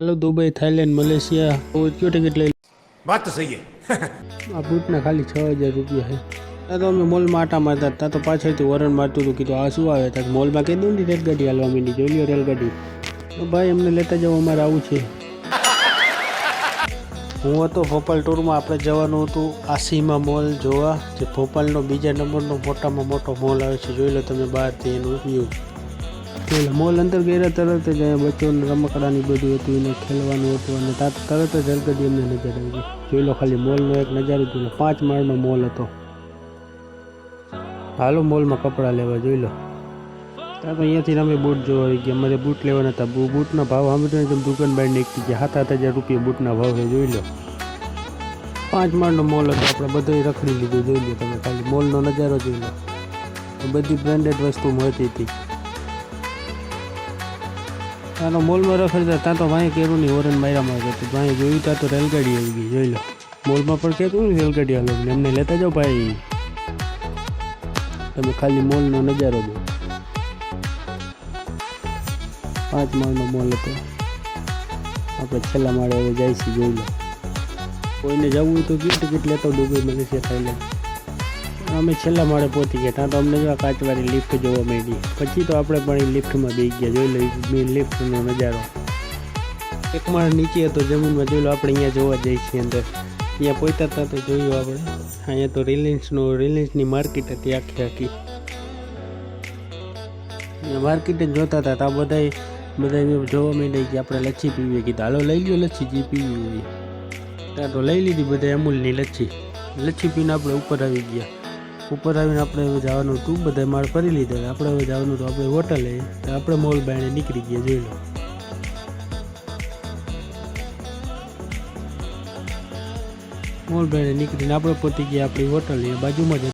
Hello Dubai Thailand Malaysia और क्यों ticket ले बात तो सही है। આ બૂટના ખાલી 6000 રૂપિયા છે ત્યાં તો અમે મોલમાં આટા મારતા ત્યાં તો પાછળથી વરણ મારતું હતું કીધું આ શું આવે ત્યાં મોલમાં કહી દઉં ને રેલગાડી હાલવા માંડી જોઈ લ્યો રેલગાડી તો ભાઈ અમને લેતા જાઓ અમારે આવું છે હું હતો ભોપાલ ટૂરમાં આપણે જવાનું હતું આસીમા મોલ જોવા જે ભોપાલનો બીજા નંબરનો મોટામાં મોટો મોલ આવે છે જોઈ લો તમે બહારથી એનો વ્યૂ મોલ અંદર ગયા તરત જ બચ્ચોને રમકડાની બધું હતું એને ખેલવાનું હતું અને તરત જ રેલગાડી અમને નજર આવી ગઈ જોઈ લો ખાલી મોલનો એક નજારો જોઈ લો 5 માળનો મોલ હતો હાલો મોલમાં કપડાં લેવા જોઈ લો ત્યાં તો અહીંયાથી અમે બૂટ જોવા આવી ગયા અમારે બૂટ લેવાના હતા બૂટના ભાવ સાંભળીને તમે દુકાન બહાર નીકળી ગયા 7,000 રૂપિયા બૂટના ભાવ છે જોઈ લો 5 માળનો મોલ હતો આપણે બધું રખડી લીધું જોઈ લો તમે ખાલી મોલનો નજારો જોઈ લો બધી બ્રાન્ડેડ વસ્તુ મળતી હતી ત્યાંનો મોલમાં રખડતા ત્યાં તો ભાઈ કેરું નહીં ઓરન માર્યામાં હતું ભાઈ જોયું ત્યાં તો રેલગાડી આવી ગઈ જોઈ લો મોલમાં પણ કહેતું ને રેલગાડી હાલો એમને લેતા જાઓ ભાઈ તમે ખાલી મોલનો નજારો જો 5 માળનો મોલ હતો આપણે છેલ્લા માળે હવે જઈશું જોઈ લો કોઈને જવું હોય તો કેવી ટિકિટ લેતો દુબઈ મલેશિયા થાઈલેન્ડ અમે છેલ્લા માળે પહોંચી ગયા ત્યાં તો અમને જો કાચવાળી લિફ્ટ જોવા માંડી પછી તો આપણે પણ એ લિફ્ટમાં બેસી ગયા જોઈ લો લિફ્ટનો નજારો એક માળ નીચે હતો જમીનમાં જોઈ લો આપણે અહીંયા જોવા જઈએ છીએ અંદર અહીંયા પહોંચ્યા હતા તો જોયું આપણે અહીંયા તો રિલાયન્સની માર્કેટ હતી આખી માર્કેટ જ જોતા હતા તો બધા જોવા માંડી કે આપણે લચ્છી પીવીએ કીધું હાલો લઈ લો લચ્છી જે પીવી હોય ત્યાં તો લઈ લીધી બધા અમૂલની લચ્છી પીને આપણે ઉપર આવી ગયા ઉપર આવીને આપણે હવે જવાનું હતું બધા માળ ફરી લીધા આપણે હવે જવાનું હતું આપણે હોટલે તો આપણે મોલ બાયણે નીકળી ગયા જોઈ લો મોલ બાયણે નીકળીને આપણે પહોંચી ગયા આપણી હોટલ એ બાજુમાં જ